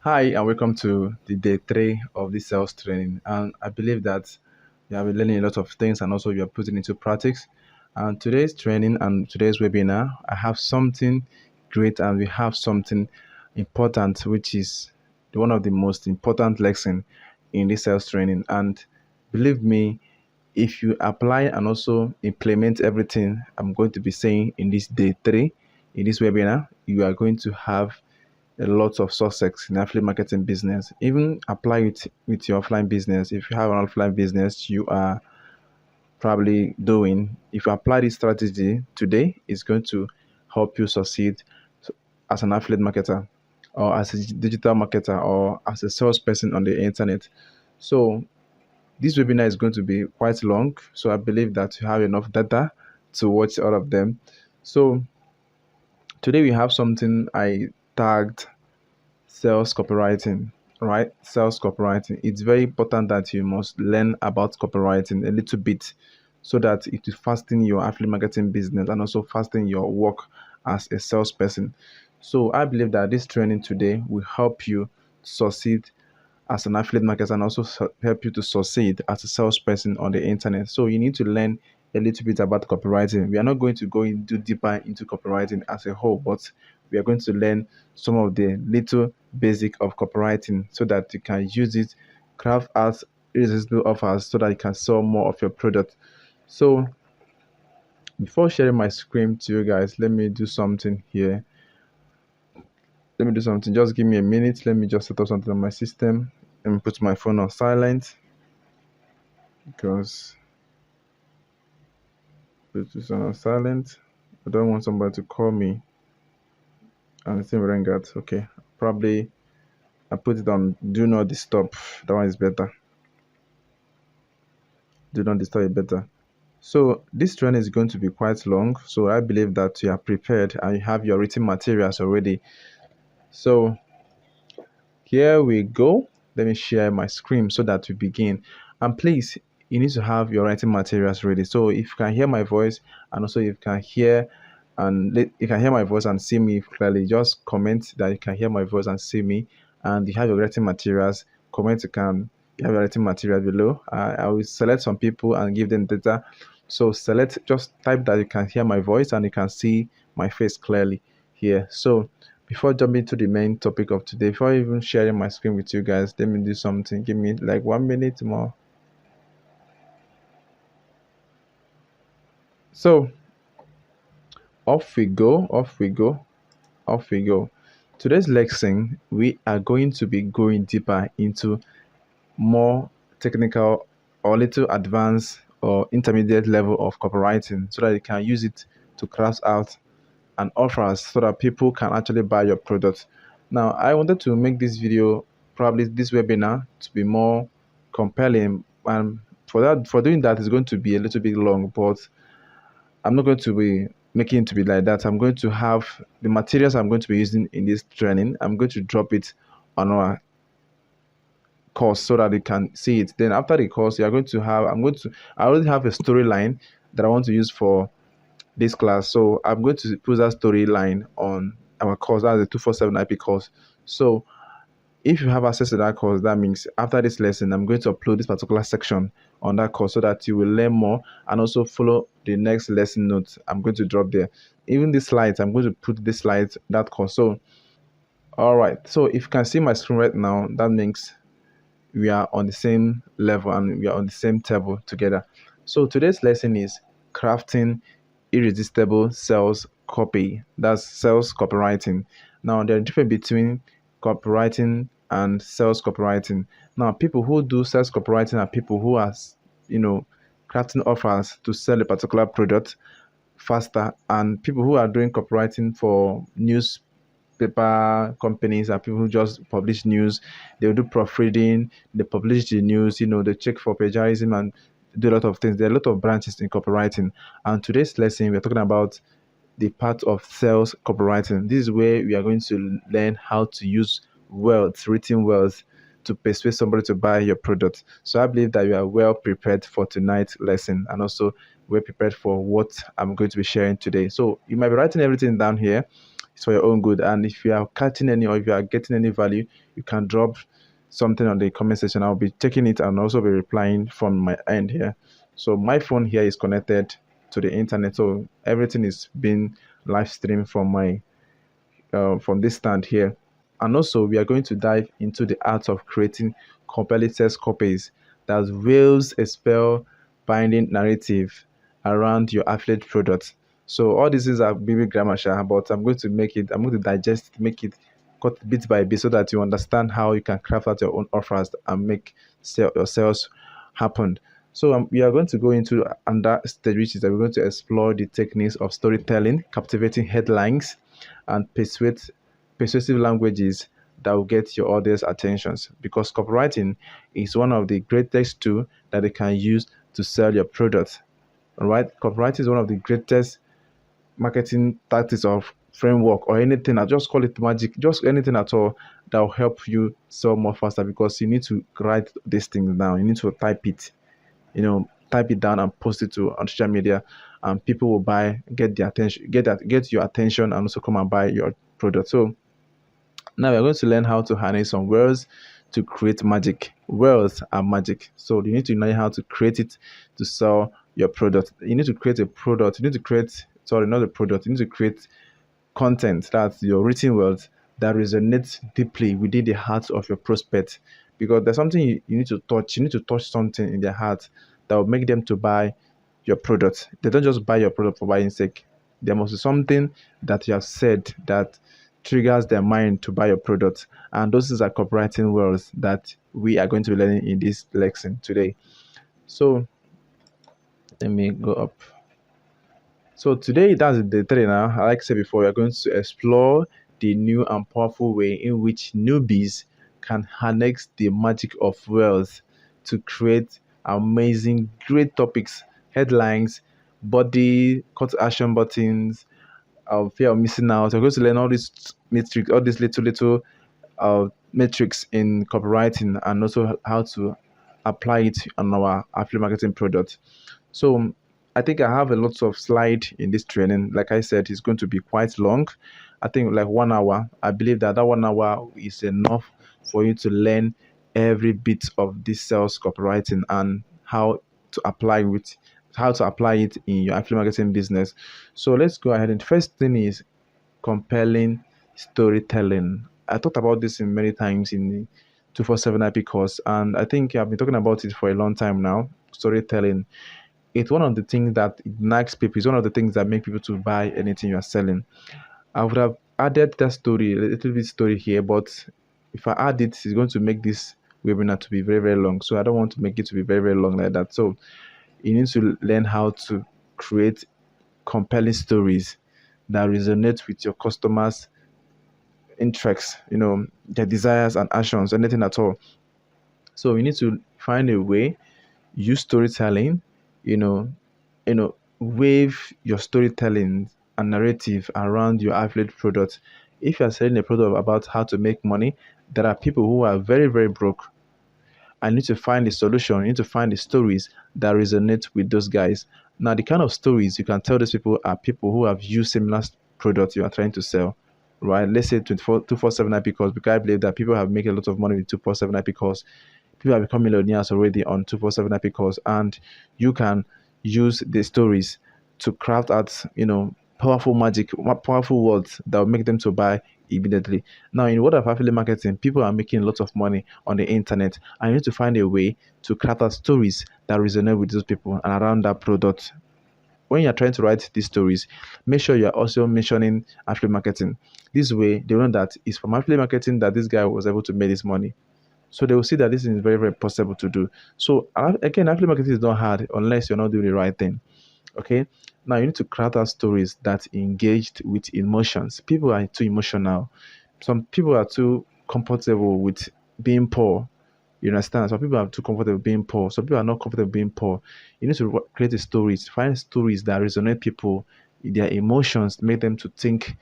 Hi, and welcome to the day three of this sales training. And I believe that you have been learning a lot of things and also you are putting into practice. And today's training and today's webinar, I have something great and we have something important, which is one of the most important lesson in this sales training. And believe me, if you apply and also implement everything I'm going to be saying in this day three, in this webinar, you are going to have a lot of success in affiliate marketing business. Even apply it with your offline business. If you have an offline business you are probably doing, if you apply this strategy today, it's going to help you succeed as an affiliate marketer or as a digital marketer or as a salesperson on the internet. So this webinar is going to be quite long. So I believe that you have enough data to watch all of them. So today we have something I tagged sales copywriting, right? Sales copywriting. It's very important that you must learn about copywriting a little bit so that it will fasten your affiliate marketing business and also fasten your work as a salesperson. So I believe that this training today will help you succeed as an affiliate marketer and also help you to succeed as a salesperson on the internet. So you need to learn a little bit about copywriting. We are not going to go into deeper into copywriting as a whole, but we are going to learn some of the little basic of copywriting so that you can use it, craft out irresistible offers so that you can sell more of your product. So before sharing my screen to you guys, let me do something here. Let me do something. Just give me a minute. Let me just set up something on my system. Let me put my phone on silent because put this on silent. I don't want somebody to call me and the thing ring out. Okay, probably I put it on do not disturb. That one is better. Do not disturb is better. So this training is going to be quite long. So I believe that you are prepared and you have your written materials already. So here we go. Let me share my screen so that we begin. And please, you need to have your writing materials ready. So if you can hear my voice and also if you can hear you can hear my voice and see me clearly, just comment that you can hear my voice and see me and you have your writing materials. Comment you have your writing materials below. I will select some people and give them data. So just type that you can hear my voice and you can see my face clearly here. So before jumping to the main topic of today, before even sharing my screen with you guys, let me do something. Give me like 1 minute more. So off we go, off we go, off we go. Today's lesson, we are going to be going deeper into more technical or little advanced or intermediate level of copywriting so that you can use it to craft out and offers so that people can actually buy your product. Now, I wanted to make this video, probably this webinar, to be more compelling. And for doing that, it's going to be a little bit long, but I'm not going to be making it to be like that. I'm going to have the materials I'm going to be using in this training. I'm going to drop it on our course so that you can see it. Then after the course, you're going to have, I already have a storyline that I want to use for this class. So I'm going to put that storyline on our course. That's the 247 IP course. So if you have access to that course, that means after this lesson, I'm going to upload this particular section on that course so that you will learn more and also follow the next lesson notes I'm going to drop there. Even the slides, I'm going to put the slides that course. So, all right. So if you can see my screen right now, that means we are on the same level and we are on the same table together. So today's lesson is crafting irresistible sales copy. That's sales copywriting. Now there are difference between copywriting and sales copywriting. Now people who do sales copywriting are people who are, you know, crafting offers to sell a particular product faster, and people who are doing copywriting for newspaper companies are people who just publish news. They'll do proofreading, they publish the news, they check for plagiarism and do a lot of things. There are a lot of branches in copywriting. And today's lesson, we're talking about the part of sales copywriting. This is where we are going to learn how to use words, written words, to persuade somebody to buy your product. So I believe that you are well prepared for tonight's lesson and also well prepared for what I'm going to be sharing today. So you might be writing everything down here. it's for your own good. And if you are catching any or if you are getting any value, you can drop something on the comment section. I'll be checking it and also be replying from my end here. So my phone here is connected to the internet, so everything is being live streamed from this stand here. And also, we are going to dive into the art of creating compelling sales copies that wields a spell binding narrative around your affiliate product. So all these things are baby grammar, sha, but I'm going to digest it, make it cut bit by bit so that you understand how you can craft out your own offers and make your sales happen. So we are going to go into another stage, which is that we're going to explore the techniques of storytelling, captivating headlines, and persuasive languages that will get your audience attentions, because copywriting is one of the greatest tools that they can use to sell your product. All right, copywriting is one of the greatest marketing tactics or framework or anything. I just call it magic, just anything at all that will help you sell more faster, because you need to write these things down. You need to type it, type it down and post it to on social media, and people will buy, get the attention, get your attention, and also come and buy your product. So now we're going to learn how to harness some words to create magic. Words are magic, so you need to know how to create it to sell your product. You need to create a product. You need to create, sorry, not a product. You need to create content, that's your written words, that resonates deeply within the heart of your prospect, because there's something you need to touch. You need to touch something in their heart that will make them to buy your product. They don't just buy your product for buying sake. There must be something that you have said that triggers their mind to buy your product, and those are copywriting words that we are going to be learning in this lesson today. So let me go up. So today, that's the three now. Like I said before, we are going to explore the new and powerful way in which newbies can harness the magic of wealth to create amazing, great topics, headlines, body, call to action buttons, fear of missing out. We're going to learn all these metrics, all these little metrics in copywriting, and also how to apply it on our affiliate marketing product. So I think I have a lot of slide in this training. Like I said, it's going to be quite long. I think like 1 hour. I believe that 1 hour is enough for you to learn every bit of this sales copywriting and how to apply it in your affiliate marketing business. So let's go ahead. And first thing is compelling storytelling. I talked about this in many times in the 247 IP course, and I think I've been talking about it for a long time now. Storytelling, it's one of the things that ignites people. It's one of the things that make people to buy anything you are selling. I would have added that story, a little bit story here, but if I add it, it's going to make this webinar to be very, very long. So I don't want to make it to be very, very long like that. So you need to learn how to create compelling stories that resonate with your customers' interests, their desires and actions, anything at all. So you need to find a way, use storytelling, you know, wave your storytelling and narrative around your affiliate product. If you are selling a product about how to make money, there are people who are very, very broke. I need to find a solution. You need to find the stories that resonate with those guys. Now, the kind of stories you can tell these people are people who have used similar products you are trying to sell, right? Let's say 247 IP calls, because I believe that people have made a lot of money with 247 IP calls. People have become millionaires already on 247 IP calls, and you can use the stories to craft out, powerful magic, powerful words that will make them to buy immediately. Now, in the world of affiliate marketing, people are making lots of money on the internet. I need to find a way to craft out stories that resonate with those people and around that product. When you're trying to write these stories, make sure you're also mentioning affiliate marketing. This way, they know that it's from affiliate marketing that this guy was able to make this money. So they will see that this is very, very possible to do. So again, affiliate marketing is not hard unless you're not doing the right thing. Okay. Now you need to craft out stories that engaged with emotions. People are too emotional. Some people are too comfortable with being poor. You understand? Some people are too comfortable being poor. Some people are not comfortable being poor. You need to create a stories, find stories that resonate people, their emotions, make them to think,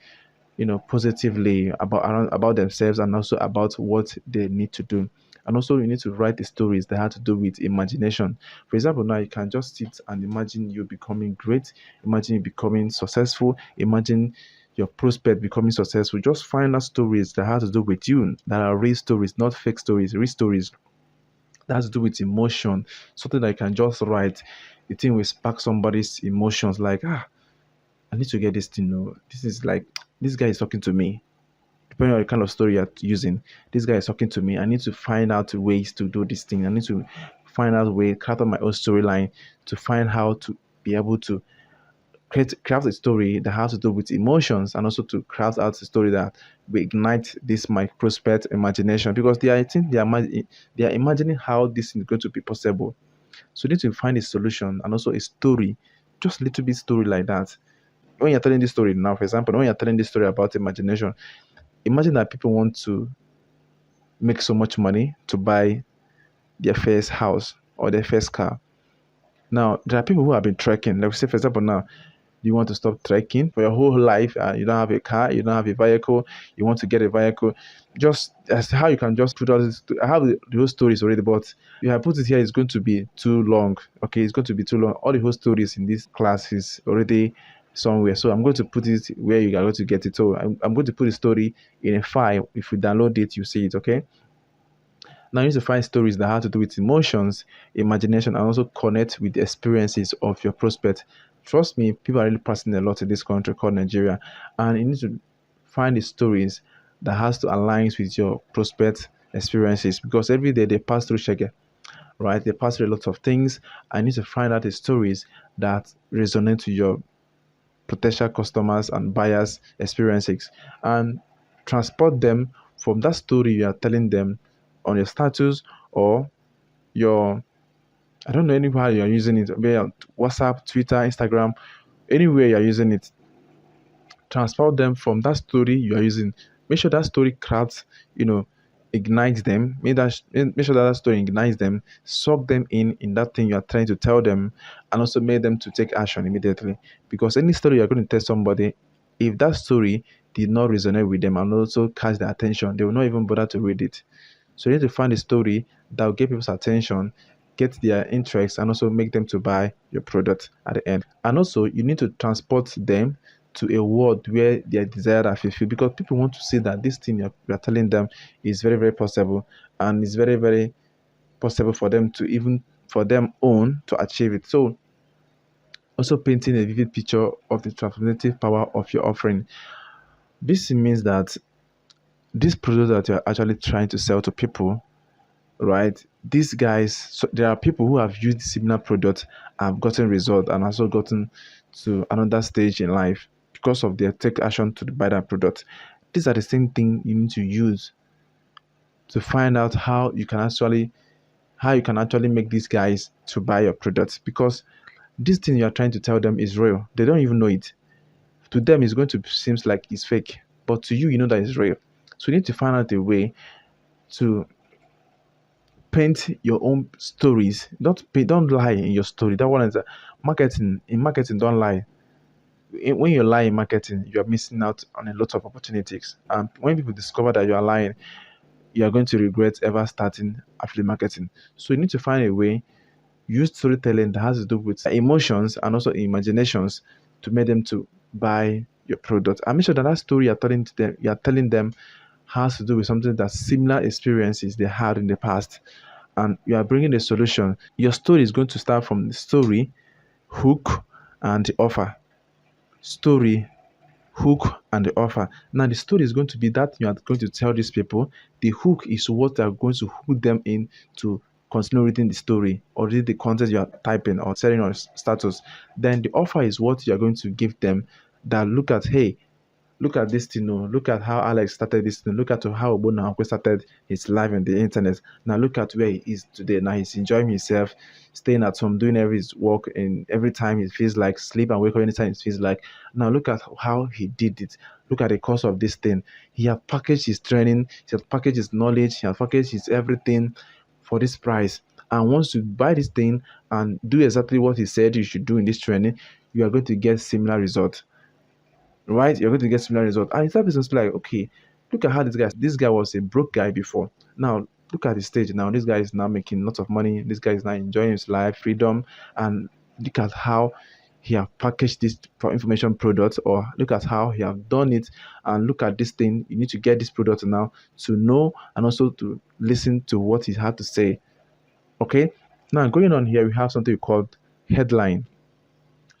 positively about themselves, and also about what they need to do. And also you need to write the stories that have to do with imagination. For example, now you can just sit and imagine you becoming great, imagine you becoming successful, imagine your prospect becoming successful, just find out stories that have to do with you, that are real stories, not fake stories, real stories that has to do with emotion, something that you can just write. The thing will spark somebody's emotions like, I need to get this thing. No, this is like, this guy is talking to me. Depending on the kind of story you're using, this guy is talking to me. I need to find out ways to do this thing. I need to find out way, craft out my own storyline to find how to be able to craft a story that has to do with emotions, and also to craft out a story that will ignite this my prospect imagination, because they are, I think they are imagining how this is going to be possible. So you need to find a solution and also a story, just a little bit story like that. When you're telling this story now, for example, when you're telling this story about imagination, imagine that people want to make so much money to buy their first house or their first car. Now, there are people who have been trekking. Like, say, for example, now you want to stop trekking for your whole life. You don't have a car, you don't have a vehicle, you want to get a vehicle. Just as how you can just put all this. I have the whole stories already, but if I put it here, it's going to be too long. Okay, it's going to be too long. All the whole stories in this class is already somewhere. So I'm going to put it where you are going to get it. So I'm going to put the story in a file. If you download it, you see it. Okay. Now you need to find stories that have to do with emotions, imagination, and also connect with the experiences of your prospect. Trust me, people are really passing a lot in this country called Nigeria, and you need to find the stories that has to align with your prospect experiences, because every day they pass through shege, right? They pass through a lot of things. I need to find out the stories that resonate with your potential customers and buyers experiences, and transport them from that story you are telling them on your status, or your, I don't know, anywhere you're using it, be it WhatsApp, Twitter, Instagram, anywhere you're using it. Transport them from that story you are using. Make sure that story crafts, ignites them. Make sure that story ignites them, suck them in that thing you are trying to tell them, and also make them to take action immediately. Because any story you're going to tell somebody, if that story did not resonate with them and also catch their attention, they will not even bother to read it. So you need to find a story that will get people's attention, get their interest, and also make them to buy your product at the end. And also, you need to transport them to a world where their desire are fulfilled, because people want to see that this thing you're telling them is very, very possible, and it's very, very possible for them to even for them own to achieve it. So also painting a vivid picture of the transformative power of your offering. This means that this product that you're actually trying to sell to people, right? These guys, so there are people who have used similar products, have gotten results, and also gotten to another stage in life because of their take action to buy that product. These are the same thing you need to use to find out how you can actually make these guys to buy your products, because this thing you are trying to tell them is real. They don't even know it. To them, it's going to seems like it's fake, but to you, you know that it's real. So you need to find out a way to paint your own stories. Don't lie in your story. That one is marketing. In marketing, don't lie. When you lie in marketing, you are missing out on a lot of opportunities. And when people discover that you are lying, you are going to regret ever starting affiliate marketing. So you need to find a way, use storytelling that has to do with emotions and also imaginations to make them to buy your product. And make sure that that story you are telling them has to do with something that similar experiences they had in the past, and you are bringing a solution. Your story is going to start from the story, hook, and the offer. Story, hook, and the offer. Now, the story is going to be that you are going to tell these people. The hook is what are going to hook them in to continue reading the story or read the content you are typing or setting on status. Then the offer is what you are going to give them, that look at, hey, look at this thing. Oh, look at how Alex started this thing. Look at how Obona started his life on the internet. Now look at where he is today. Now he's enjoying himself, staying at home, doing every his work, and every time he feels like, sleep and wake up anytime it feels like. Now look at how he did it. Look at the cost of this thing. He has packaged his training, he has packaged his knowledge, he has packaged his everything for this price. And once you buy this thing and do exactly what he said you should do in this training, you are going to get similar results, right? You're going to get similar results. And it's that business like, okay, look at how this guy was a broke guy before. Now look at the stage now. This guy is now making lots of money. This guy is now enjoying his life, freedom, and look at how he have packaged this for information product, or look at how he have done it, and look at this thing. You need to get this product now to know and also to listen to what he had to say. Okay. Now going on here, we have something called headline.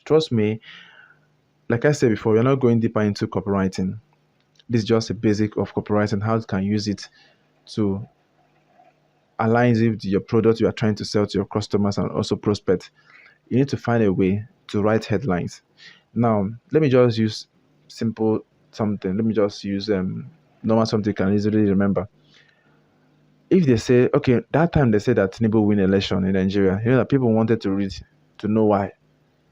Trust me, like I said before, we're not going deeper into copywriting. This is just a basic of copywriting, how you can use it to align it with your product you are trying to sell to your customers and also prospects. You need to find a way to write headlines. Now, let me just use simple something. Let me just use normal something you can easily remember. If they say, okay, that time they said that Tinubu win election in Nigeria, you know that people wanted to read to know why.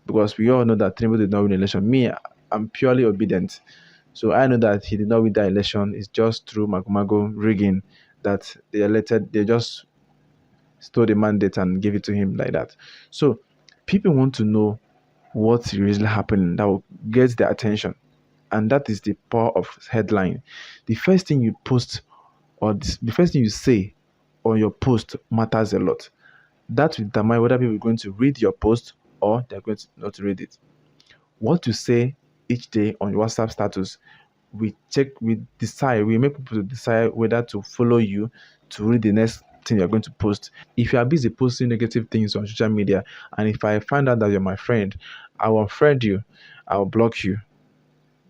Because we all know that Tinubu did not win election. Me, I'm purely obedient. So I know that he did not win that election. It's just through Magomago rigging that they just stole the mandate and gave it to him like that. So people want to know what's really happening that will get their attention. And that is the power of headline. The first thing you post or the first thing you say on your post matters a lot. That will determine whether people are going to read your post or they're going to not read it. What you say each day on your WhatsApp status, we make people to decide whether to follow you to read the next thing you're going to post. If you are busy posting negative things on social media, and if I find out that you're my friend, I will unfriend you, I will block you.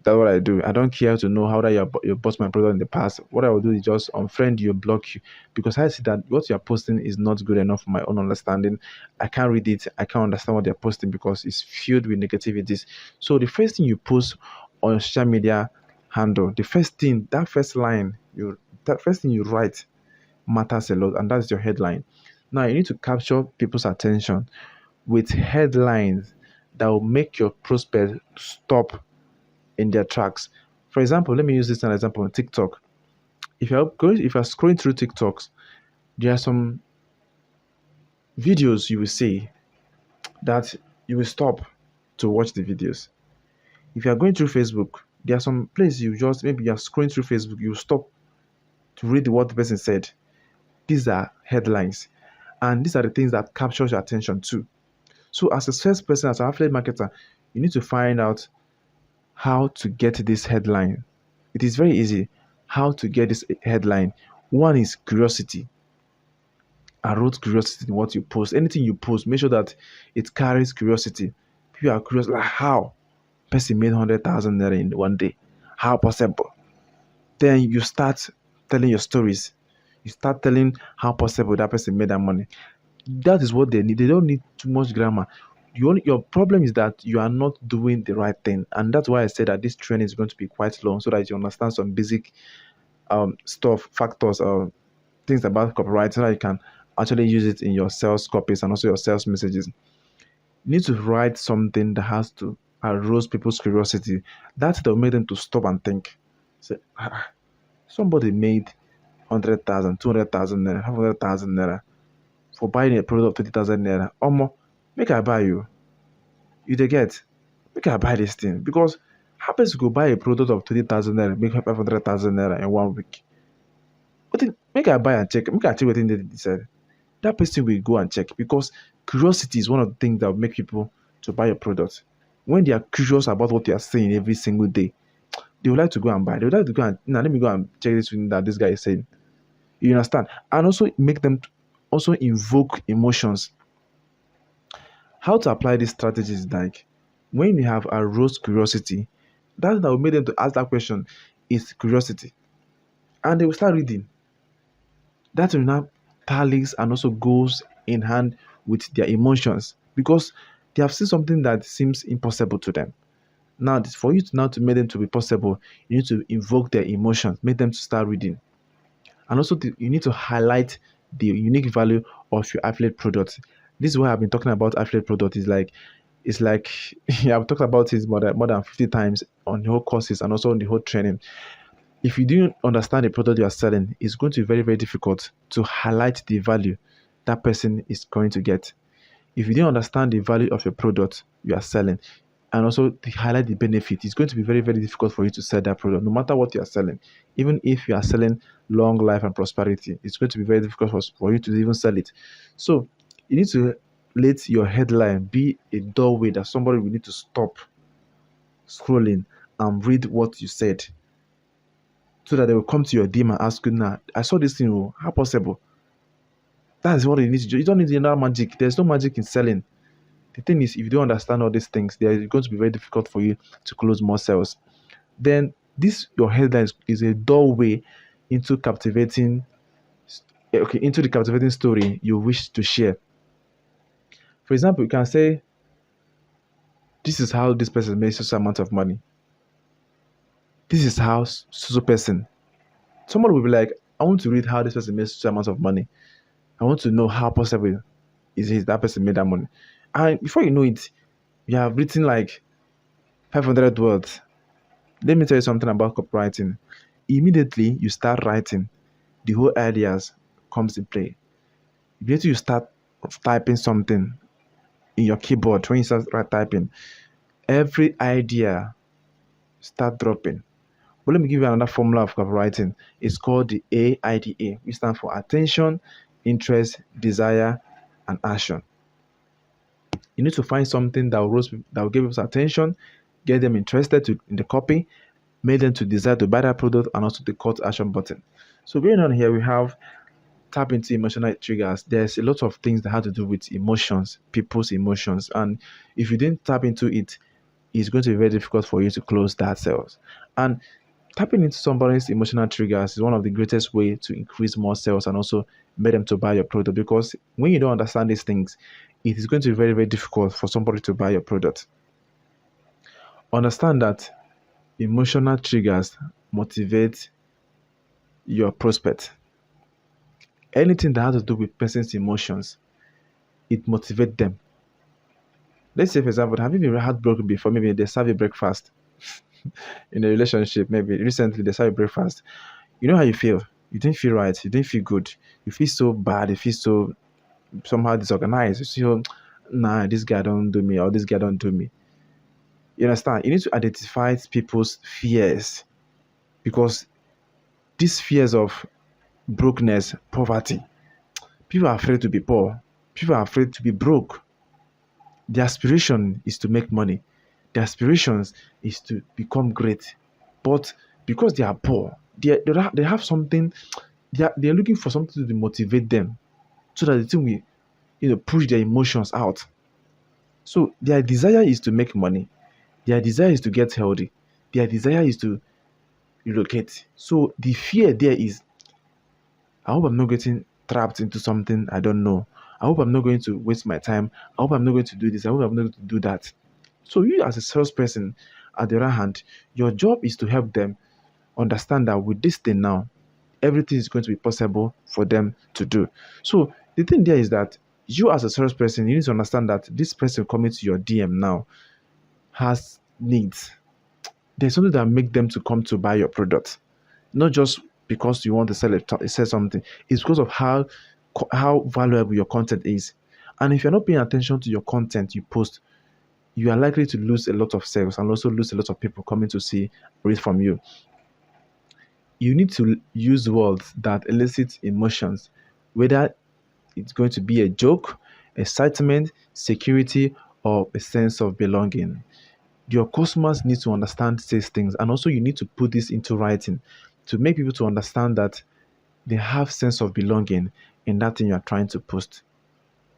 That's what I do. I don't care to know how that you bought my product in the past. What I will do is just unfriend you, block you, because I see that what you're posting is not good enough for my own understanding. I can't read it. I can't understand what they're posting because it's filled with negativities. So the first thing you post on your social media handle, the first thing, that first thing you write matters a lot, and that's your headline. Now you need to capture people's attention with headlines that will make your prospect stop in their tracks. For example, let me use this as an example on TikTok. If you're scrolling through TikToks, there are some videos you will see that you will stop to watch the videos. If you are going through Facebook, there are some places you just maybe you are scrolling through Facebook, you stop to read what the person said. These are headlines, and these are the things that captures your attention too. So as a salesperson, as an affiliate marketer, you need to find out how to get this headline. It is very easy how to get this headline. One is curiosity. I wrote curiosity in what you post. Anything you post, make sure that it carries curiosity. People are curious, like how person made 100,000 naira in one day. How possible? Then you start telling your stories. You start telling how possible that person made that money. That is what they need. They don't need too much grammar. Your problem is that you are not doing the right thing, and that's why I said that this training is going to be quite long, so that you understand some basic stuff, factors, or things about copyright, so that you can actually use it in your sales copies and also your sales messages. You need to write something that has to arouse people's curiosity. That will make them to stop and think. Say, somebody made 100,000, 200,000 naira, 500,000 naira for buying a product of 20,000 naira. Omo, make I buy you. You dey get? Make I buy this thing because how person go buy a product of 20,000 naira, make 500,000 naira in 1 week? Make I buy and check. Make I check wetin they decide. That person will go and check because curiosity is one of the things that will make people to buy a product. When they are curious about what you are saying every single day, they would like to go and buy. They would like to go and now let me go and check this thing that this guy is saying. You understand? And also make them also invoke emotions. How to apply this strategy is like when you have aroused curiosity, that will make them to ask that question is curiosity. And they will start reading. That will now tallies and also goes in hand with their emotions because they have seen something that seems impossible to them. Now, for you to now to make them to be possible, you need to invoke their emotions, make them to start reading. And also you need to highlight the unique value of your affiliate product. This is why I've been talking about affiliate product. It's like yeah, I've talked about it more than 50 times on the whole courses and also on the whole training. If you didn't understand the product you are selling, it's going to be very, very difficult to highlight the value that person is going to get. If you didn't understand the value of your product you are selling and also to highlight the benefit, it's going to be very, very difficult for you to sell that product, no matter what you are selling. Even if you are selling long life and prosperity, it's going to be very difficult for you to even sell it. So you need to let your headline be a doorway that somebody will need to stop scrolling and read what you said, so that they will come to your DM and ask you, "Now, I saw this thing. Oh, how possible?" That's what you need to do. You don't need another magic. There's no magic in selling. The thing is, if you don't understand all these things, they're going to be very difficult for you to close more sales. Then this your headline is a doorway into captivating, okay, into the captivating story you wish to share. For example, you can say, "This is how this person makes such amount of money. This is how so person." Someone will be like, "I want to read how this person makes such amount of money. I want to know how possible is it that person made that money." And before you know it, you have written like 500 words. Let me tell you something about copywriting. Immediately you start writing, the whole ideas comes in play. Immediately you start typing something in your keyboard, when you start typing, every idea start dropping. But let me give you another formula of copywriting. It's called the AIDA, which stands for attention, interest, desire, and action. You need to find something that will give us attention, get them interested in the copy, make them to desire to buy that product, and also the call to action button. So going on here, we have tap into emotional triggers. There's a lot of things that have to do with emotions, people's emotions, and if you didn't tap into it, it's going to be very difficult for you to close that sales. And tapping into somebody's emotional triggers is one of the greatest way to increase more sales and also make them to buy your product, because when you don't understand these things, it is going to be very, very difficult for somebody to buy your product. Understand that emotional triggers motivate your prospect. Anything that has to do with person's emotions, it motivates them. Let's say, for example, have you been heartbroken before? Maybe they serve you breakfast in a relationship. Maybe recently they serve you breakfast. You know how you feel. You didn't feel right. You didn't feel good. You feel so bad. You feel so somehow disorganized. You feel, nah, this guy don't do me, or this guy don't do me. You understand? You need to identify people's fears, because these fears of brokenness, poverty, people are afraid to be poor. People are afraid to be broke. The aspiration is to make money. The aspirations is to become great. But because they are poor, they have something, they're looking for something to motivate them, so that the thing will, push their emotions out. So their desire is to make money. Their desire is to get healthy. Their desire is to relocate. So the fear there is, I hope I'm not getting trapped into something I don't know. I hope I'm not going to waste my time. I hope I'm not going to do this. I hope I'm not going to do that. So you as a salesperson, at the other hand, your job is to help them understand that with this thing now, everything is going to be possible for them to do. So the thing there is that you as a salesperson, you need to understand that this person coming to your DM now has needs. There's something that make them to come to buy your product, not just because you want to sell something. It's because of how valuable your content is. And if you're not paying attention to your content you post, you are likely to lose a lot of sales and also lose a lot of people coming to see read from you. You need to use words that elicit emotions, whether it's going to be a joke, excitement, security, or a sense of belonging. Your customers need to understand these things, and also you need to put this into writing to make people to understand that they have sense of belonging in that thing you are trying to post.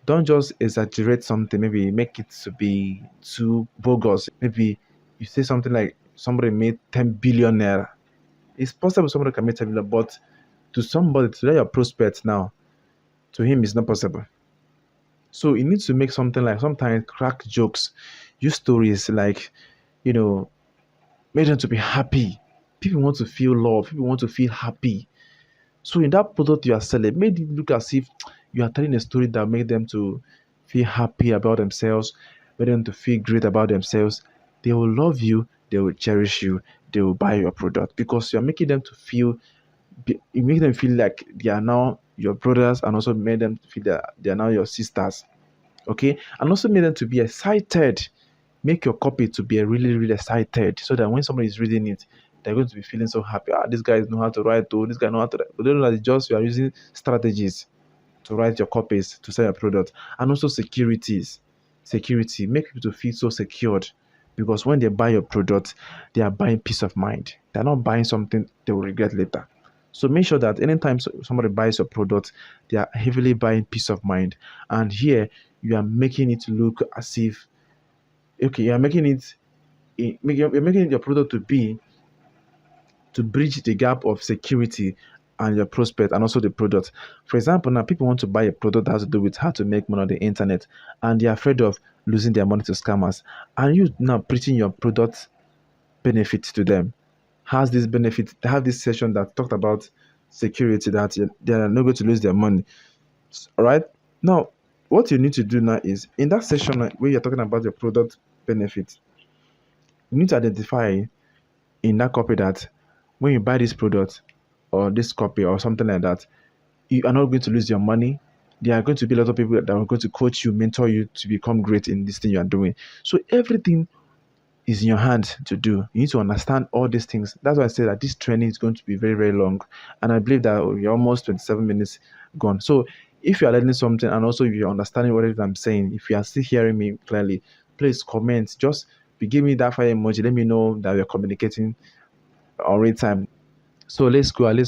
Don't just exaggerate something, maybe make it to be too bogus. Maybe you say something like somebody made 10 billion naira. It's possible somebody can make 10 billion, but to somebody, to your prospect now, to him it's not possible. So you need to make something like, sometimes crack jokes, use stories like, you know, make them to be happy. People want to feel love, people want to feel happy. So in that product you are selling, make it look as if you are telling a story that make them to feel happy about themselves, make them to feel great about themselves. They will love you, they will cherish you, they will buy your product, because you are making them to feel, you make them feel like they are now your brothers, and also make them feel that they are now your sisters. Okay, and also make them to be excited. Make your copy to be really, really excited, so that when somebody is reading it, they're going to be feeling so happy. Ah, this guy know how to write, oh, this guy know how to write. But they don't know that it's just you are using strategies. to write your copies to sell your product. And also security, make people to feel so secured, because when they buy your product, they are buying peace of mind. They're not buying something they will regret later. So make sure that anytime somebody buys your product, they are heavily buying peace of mind. And here you are making it look as if, okay, you are making it you're making your product to be to bridge the gap of security and your prospect and also the product. For example, now people want to buy a product that has to do with how to make money on the internet, and they're afraid of losing their money to scammers. And you now preaching your product benefits to them. Has this benefit, they have this session that talked about security, that they are not going to lose their money. All right. Now, what you need to do now is in that session where you're talking about your product benefits, you need to identify in that copy that when you buy this product or this copy or something like that, you are not going to lose your money. There are going to be a lot of people that are going to coach you, mentor you to become great in this thing you are doing. So everything is in your hand to do. You need to understand all these things. That's why I say that this training is going to be very, very long. And I believe that we're almost 27 minutes gone. So if you are learning something and also if you're understanding what it is I'm saying, if you are still hearing me clearly, please comment. Just be give me that fire emoji. Let me know that we're communicating on real time. So let's go. Comment.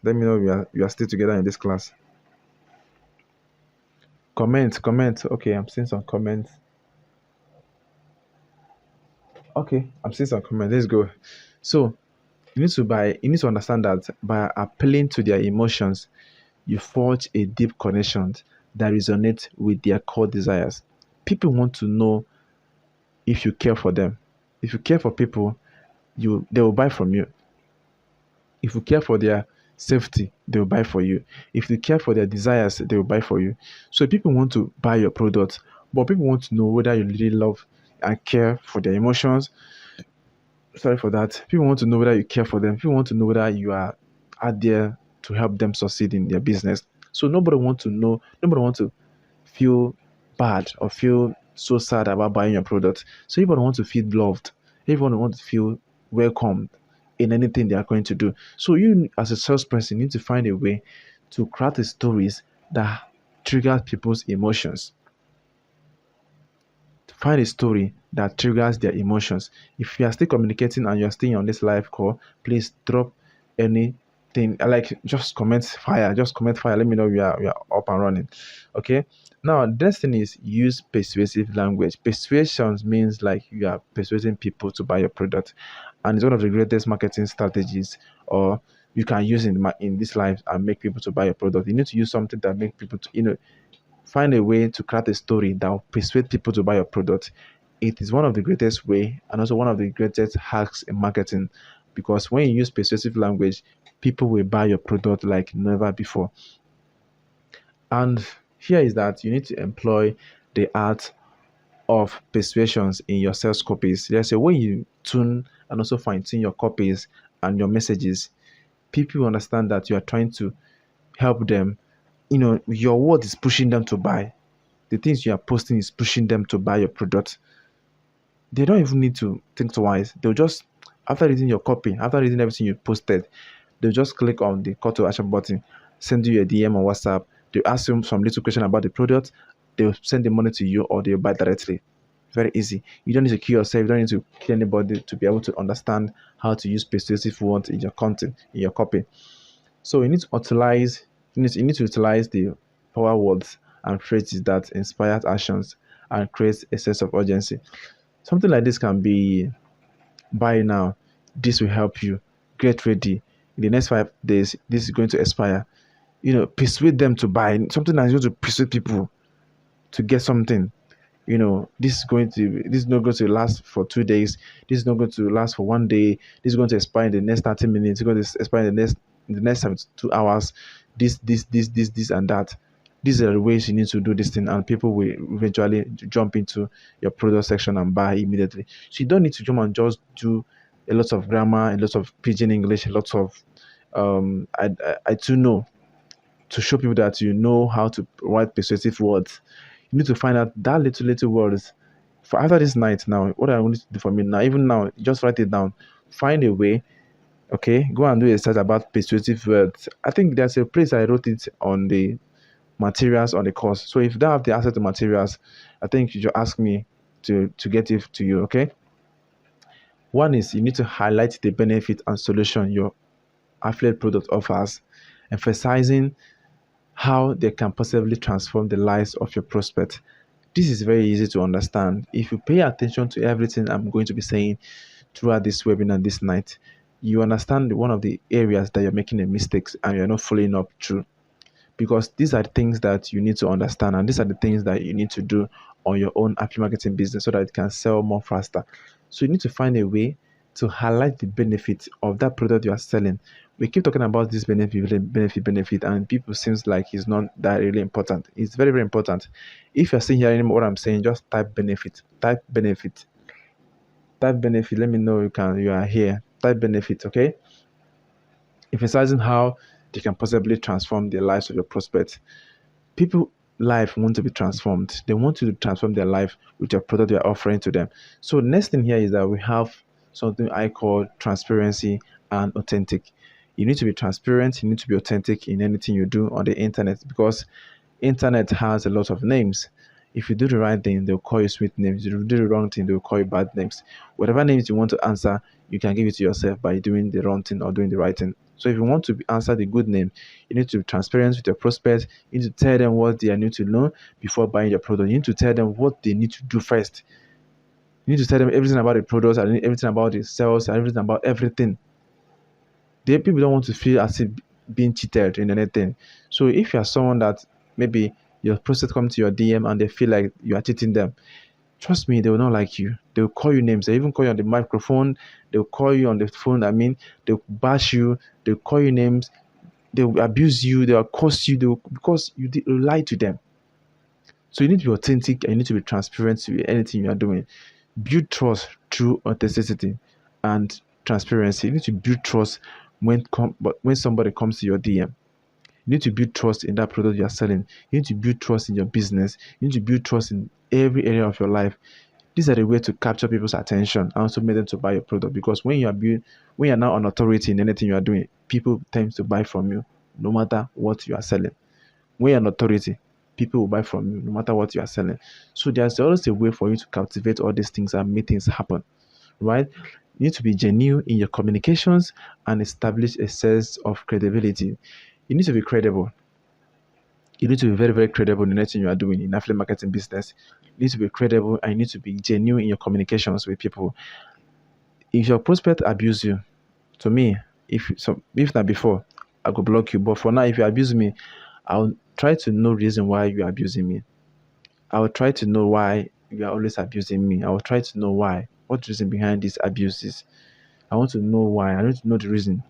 Let me know we are still together in this class. Comment. Okay, I'm seeing some comments. Okay, I'm seeing some comments. Let's go. So you need to understand that by appealing to their emotions, you forge a deep connection that resonates with their core desires. People want to know if you care for them. If you care for people, they will buy from you. If you care for their safety, they will buy for you. If you care for their desires, they will buy for you. So people want to buy your product, but people want to know whether you really love and care for their emotions. Sorry for that. People want to know whether you care for them. People want to know whether you are out there to help them succeed in their business. So nobody want to feel bad or feel so sad about buying your product. So everyone wants to feel loved. Everyone wants to feel welcomed in anything they are going to do. So you as a salesperson need to find a way to craft stories that trigger people's emotions. To find a story that triggers their emotions. If you are still communicating and you're staying on this live call, please drop anything. Like just comment fire. Just comment fire. Let me know we are up and running. Okay. Now, the next thing is use persuasive language. Persuasion means like you are persuading people to buy your product, and it's one of the greatest marketing strategies or you can use in this life and make people to buy your product. You need to use something that make people to find a way to create a story that will persuade people to buy your product. It is one of the greatest way and also one of the greatest hacks in marketing, because when you use persuasive language, people will buy your product like never before. And here is that you need to employ the art of persuasions in your sales copies. There's a way you tune and also fine tune your copies and your messages. People understand that you are trying to help them. Your word is pushing them to buy. The things you are posting is pushing them to buy your product. They don't even need to think twice. They'll just, after reading your copy, after reading everything you posted, they'll just click on the call to action button, send you a DM on WhatsApp. They'll ask you some little question about the product. They'll send the money to you or they'll buy directly. Very easy. You don't need to kill yourself. You don't need to kill anybody to be able to understand how to use persuasive words in your content, in your copy. So you need to utilize the power words and phrases that inspire actions and create a sense of urgency. Something like this can be buy now, this will help you, get ready. In the next 5 days, this is going to expire. Persuade them to buy something that's going to persuade people to get something. This is not going to last for 2 days. This is not going to last for one day. This is going to expire in the next 30 minutes. It's going to expire in the next 72 hours. This and that. These are the ways you need to do this thing, and people will eventually jump into your product section and buy immediately. So you don't need to jump and just do a lot of grammar, a lot of pidgin English, a lot of I too know, to show people that you know how to write persuasive words. You need to find out that little words. For after this night now, what I want you to do for me now, even now, just write it down. Find a way Okay, go and do a search about persuasive words. I think there's a place I wrote it on the materials on the course. So if you don't have the access to materials, I think you should ask me to get it to you. Okay. One is you need to highlight the benefit and solution your affiliate product offers, emphasizing how they can possibly transform the lives of your prospect. This is very easy to understand. If you pay attention to everything I'm going to be saying throughout this webinar this night, you understand one of the areas that you're making a mistakes and you're not following up through. Because these are the things that you need to understand, and these are the things that you need to do on your own affiliate marketing business so that it can sell more faster. So you need to find a way to highlight the benefit of that product you are selling. We keep talking about this benefit, and people seems like it's not that really important. It's very, very important. If you're seeing here what I'm saying, just type benefit, type benefit. Let me know you are here. Type benefit, okay? Emphasizing how they can possibly transform the lives of your prospects. People life want to be transformed. They want you to transform their life with your product you're offering to them. So next thing here is that we have something I call transparency and authentic. You need to be transparent, you need to be authentic in anything you do on the internet, because internet has a lot of names. If you do the right thing, they'll call you sweet names. If you do the wrong thing, they'll call you bad names. Whatever names you want to answer, you can give it to yourself by doing the wrong thing or doing the right thing. So if you want to answer the good name, you need to be transparent with your prospects. You need to tell them what they need to know before buying your product. You need to tell them what they need to do first. You need to tell them everything about the products and everything about the sales and everything about everything. People don't want to feel as if being cheated in anything. So if you are someone that maybe your prospect come to your DM and they feel like you are cheating them, trust me, they will not like you. They will call you names. They even call you on the microphone. They will call you on the phone. I mean, they'll bash you. They'll call you names. They will abuse you. They will curse you. Because you lie to them. So you need to be authentic and you need to be transparent with anything you are doing. Build trust through authenticity and transparency. You need to build trust when somebody comes to your DM. You need to build trust in that product you are selling. You need to build trust in your business. You need to build trust in every area of your life. These are the way to capture people's attention and also make them to buy your product. Because when you're now an authority in anything you are doing, people tend to buy from you no matter what you are selling. When you're an authority, people will buy from you no matter what you are selling. So there's always a way for you to cultivate all these things and make things happen, right? You need to be genuine in your communications and establish a sense of credibility. You need to be credible. You need to be very, very credible in anything you are doing in affiliate marketing business. You need to be credible and you need to be genuine in your communications with people. If your prospect abuse you, to me, if not before, I could block you. But for now, if you abuse me, I'll try to know reason why you are abusing me. I will try to know why you are always abusing me. I will try to know why. What reason behind these abuses? I want to know why. I need to know the reason.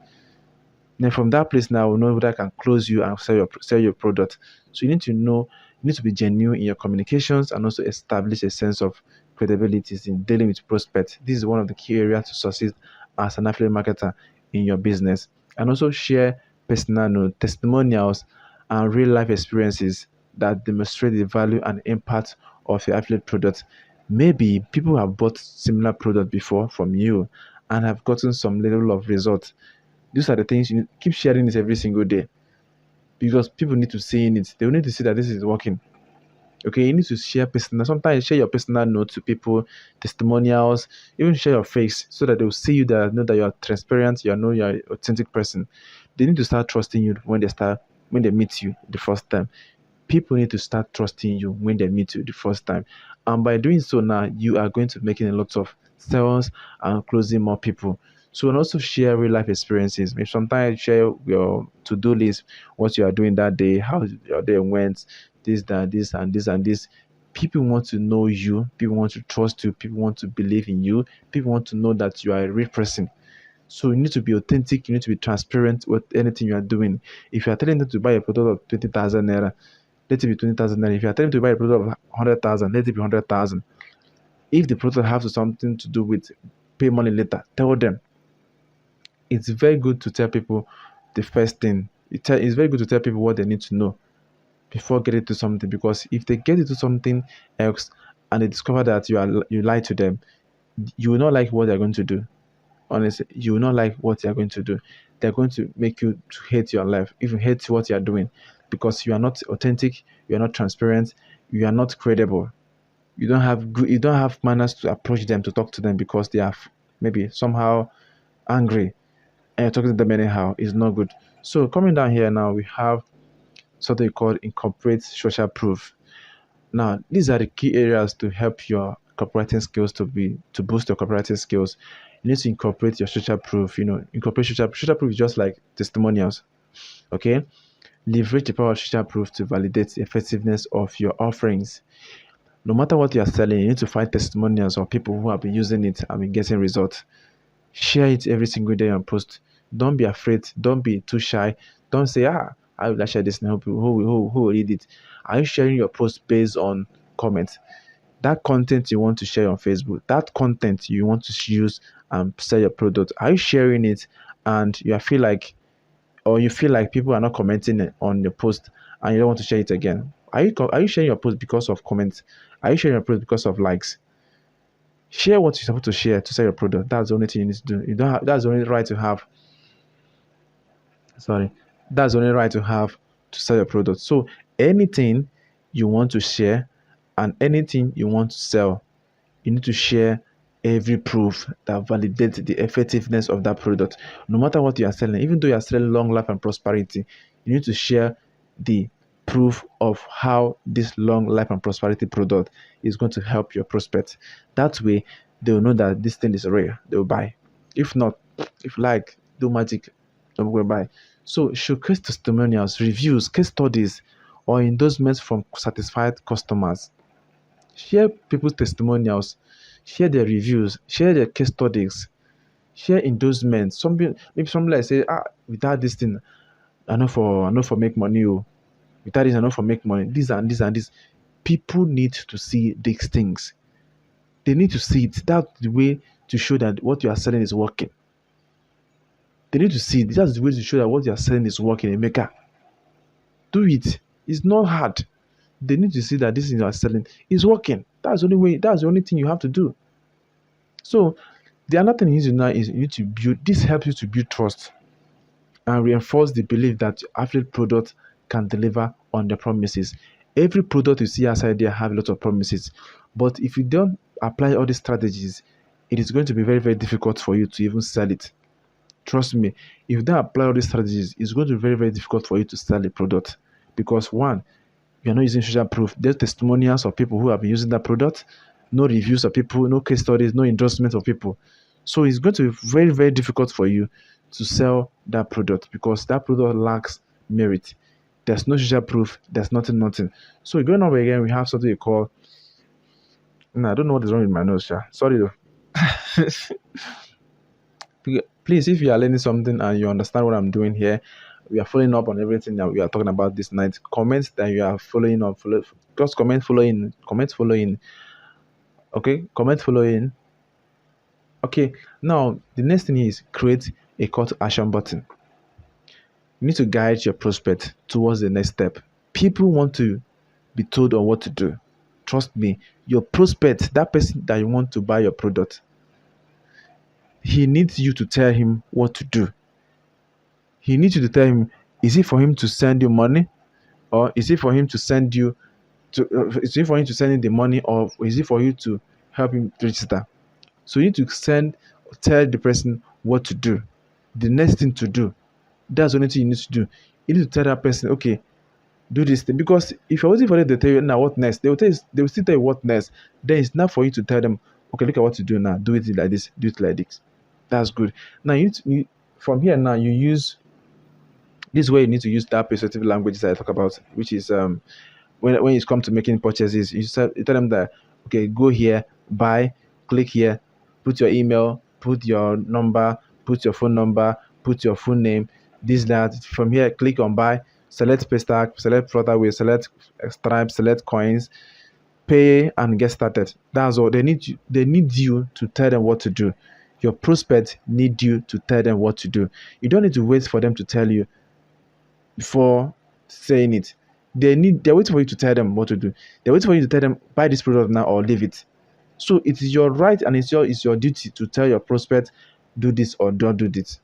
Then from that place now, I will know whether I can close you and sell your product. So you need to be genuine in your communications and also establish a sense of credibility in dealing with prospects. This is one of the key areas to succeed as an affiliate marketer in your business. And also share personal testimonials and real life experiences that demonstrate the value and impact of your affiliate product. Maybe people have bought similar product before from you and have gotten some level of results. These are the things you need. Keep sharing this every single day because people need to see in it. They will need to see that this is working. Okay, you need to share personal. Sometimes share your personal notes to people, testimonials, even share your face so that they will see you, that know that you are transparent. You know you are an authentic person. They need to start trusting you when they meet you the first time. People need to start trusting you when they meet you the first time. And by doing so now, you are going to making a lot of sales and closing more people. So and also share real life experiences. Maybe sometimes share your to-do list, what you are doing that day, how your day went, this, that, this, and this, and this. People want to know you, people want to trust you, people want to believe in you, people want to know that you are a real person. So you need to be authentic, you need to be transparent with anything you are doing. If you are telling them to buy a product of 20,000 naira, let it be 20,000 naira. If you are telling them to buy a product of 100,000, let it be 100,000. If the product has something to do with pay money later, tell them. It's very good to tell people the first thing. It's very good to tell people what they need to know before getting to something, because if they get into something else and they discover that you lied to them, you will not like what they're going to do. honestly, you will not like what they are going to do. They're going to make you to hate your life, even hate what you are doing, because you are not authentic, you are not transparent, you are not credible. You don't have manners to approach them, to talk to them, because they are maybe somehow angry, and you're talking to them anyhow. Is not good. So coming down here now, we have something called incorporate social proof. Now, these are the key areas to help your copywriting skills to boost your copywriting skills. You need to incorporate your social proof. Incorporate social proof is just like testimonials. Okay, leverage the power of social proof to validate the effectiveness of your offerings. No matter what you are selling, you need to find testimonials of people who have been using it and been getting results. Share it every single day and post. Don't be afraid. Don't be too shy. Don't say, I will share this now. Who will read it? Are you sharing your post based on comments? That content you want to share on Facebook, that content you want to use and sell your product, are you sharing it and you feel like people are not commenting on your post and you don't want to share it again? Are you sharing your post because of comments? Are you sharing your post because of likes? Share what you're supposed to share to sell your product. That's the only thing you need to do. You don't have, that's the only right to have. Sorry, that's the only right to have to sell your product. So anything you want to share and anything you want to sell, you need to share every proof that validates the effectiveness of that product. No matter what you are selling, even though you are selling long life and prosperity, you need to share the proof of how this long life and prosperity product is going to help your prospect. That way, they will know that this thing is real. They will buy. If not, if like do magic, don't go buy. So showcase testimonials, reviews, case studies, or endorsements from satisfied customers. Share people's testimonials, share their reviews, share their case studies, share endorsements. Maybe somebody like say, without this thing, I know for make money. Oh. Without this, I know for make money. These and this and this. People need to see these things. They need to see it. That's the way to show that what you are selling is working. They need to see it. That's the way to show that what you are selling is working. A maker. Do it. It's not hard. They need to see that this thing you are selling is working. That's the only way. That's the only thing you have to do. So the other thing you need to know is you need to build. This helps you to build trust and reinforce the belief that your affiliate product can deliver on the promises. Every product you see outside there have a lot of promises, but if you don't apply all these strategies, it is going to be very, very difficult for you to even sell it. Trust me, if you don't apply all these strategies, it's going to be very, very difficult for you to sell a product because one, you're not using social proof. There's testimonials of people who have been using that product, no reviews of people, no case studies, no endorsement of people. So it's going to be very, very difficult for you to sell that product because that product lacks merit. There's no social proof, there's nothing. So going over again, we have something you call I don't know what is wrong with my nose, yeah. Sorry though. Please, if you are learning something and you understand what I'm doing here, we are following up on everything that we are talking about this night. Comment that you are following up. Just comment following. Comment following. Okay, comment following. Okay, now the next thing is create a call to action button. You need to guide your prospect towards the next step. People want to be told on what to do. Trust me, your prospect, that person that you want to buy your product, he needs you to tell him what to do. He needs you to tell him, is it for him to send you money? Or is it for him to send you is it for him to send him the money or is it for you to help him register? So you need to tell the person what to do, the next thing to do. That's the only thing you need to do. You need to tell that person, okay, do this thing. Because if you're waiting for them to tell you now what next, they will still tell you what next. Then it's not for you to tell them, okay, look at what to do now. Do it like this, do it like this. That's good. Now from here now you use this way you need to use that persuasive language that I talk about, which is when it's come to making purchases, you tell them that okay, go here, buy, click here, put your email, put your number, put your phone number, put your full name, this that. From here, click on buy, select paystack, select Flutterwave, select Stripe, select coins, pay and get started. That's all. They need you to tell them what to do. Your prospects need you to tell them what to do. You don't need to wait for them to tell you before saying it. They're waiting for you to tell them what to do. They're waiting for you to tell them buy this product now or leave it. So it is your right and it's your duty to tell your prospect do this or don't do this.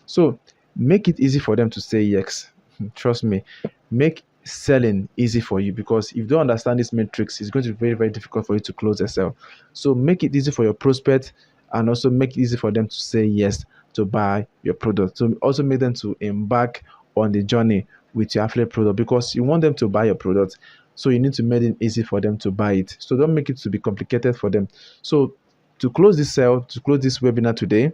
So make it easy for them to say yes. Trust me, make selling easy for you, because if you don't understand this matrix, it's going to be very, very difficult for you to close a sale. So make it easy for your prospect, and also make it easy for them to say yes to buy your product. So also make them to embark on the journey with your affiliate product, because you want them to buy your product. So you need to make it easy for them to buy it. So don't make it to be complicated for them. So to close this sale, to close this webinar today,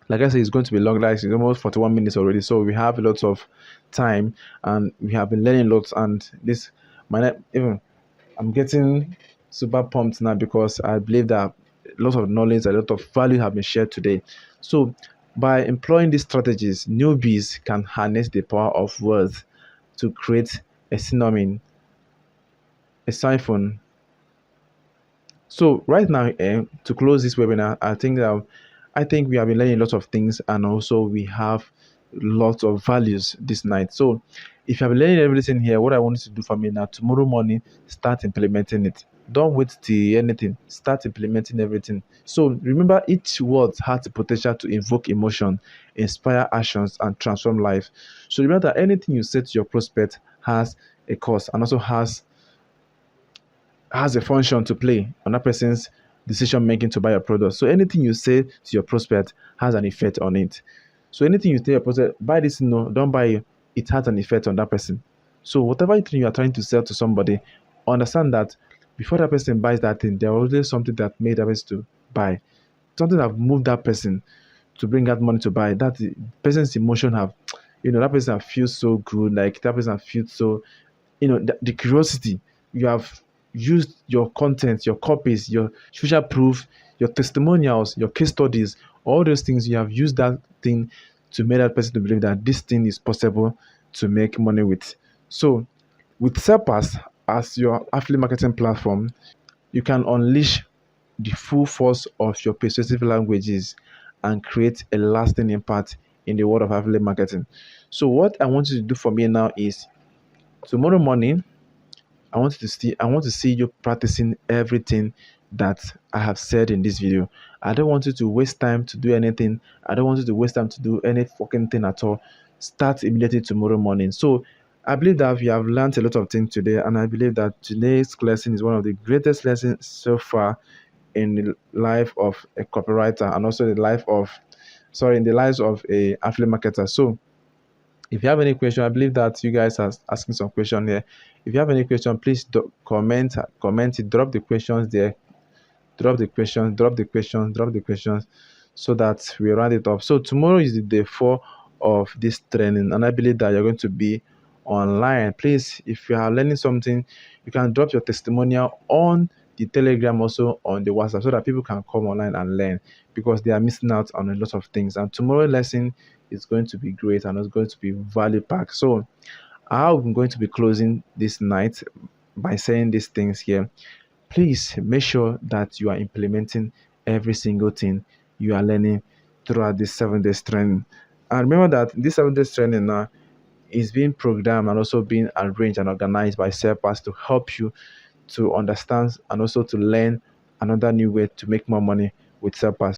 like I said, it's going to be long. Like it's almost 41 minutes already, so we have lots of time, and we have been learning lots. And this, even I'm getting super pumped now, because I believe that lots of knowledge, a lot of value have been shared today. So by employing these strategies, newbies can harness the power of words to create a synonym, a siphon. So right now, to close this webinar, I think we have been learning lots of things, and also we have lots of values this night. So if you have been learning everything here, what I want you to do for me now, tomorrow morning, start implementing it. Don't wait till anything. Start implementing everything. So remember, each word has the potential to invoke emotion, inspire actions, and transform life. So remember that anything you say to your prospect has a cost, and also has a function to play on that person's decision making to buy a product. So anything you say to your prospect has an effect on it. So anything you tell your prospect, buy this, no, don't buy it, it has an effect on that person. So whatever thing you are trying to sell to somebody, understand that before that person buys that thing, there was always something that made that person to buy. Something that moved that person to bring out money to buy. That the person's emotion have, that person feels so good, like that person feels so, the curiosity. You have used your content, your copies, your social proof, your testimonials, your case studies, all those things. You have used that thing to make that person to believe that this thing is possible to make money with. So with Sellpass as your affiliate marketing platform, you can unleash the full force of your persuasive languages and create a lasting impact in the world of affiliate marketing. So what I want you to do for me now is, tomorrow morning, I want to see you practicing everything that I have said in this video. I don't want you to waste time to do anything. I don't want you to waste time to do any fucking thing at all. Start immediately tomorrow morning. So I believe that we have learned a lot of things today, and I believe that today's lesson is one of the greatest lessons so far in the life of a copywriter, and also in the lives of a affiliate marketer. So if you have any question, I believe that you guys are asking some question here. If you have any question, please comment it, drop the questions there, drop the questions, so that we round it up. So tomorrow is the day 4 of this training, and I believe that you're going to be online. Please, if you are learning something, you can drop your testimonial on the Telegram, also on the WhatsApp, so that people can come online and learn, because they are missing out on a lot of things. And tomorrow's lesson is going to be great, and it's going to be value packed. So I'm going to be closing this night by saying these things here. Please make sure that you are implementing every single thing you are learning throughout this 7 days training. And remember that this 7 days training now is being programmed and also being arranged and organized by Sellpass to help you to understand and also to learn another new way to make more money with Sellpass.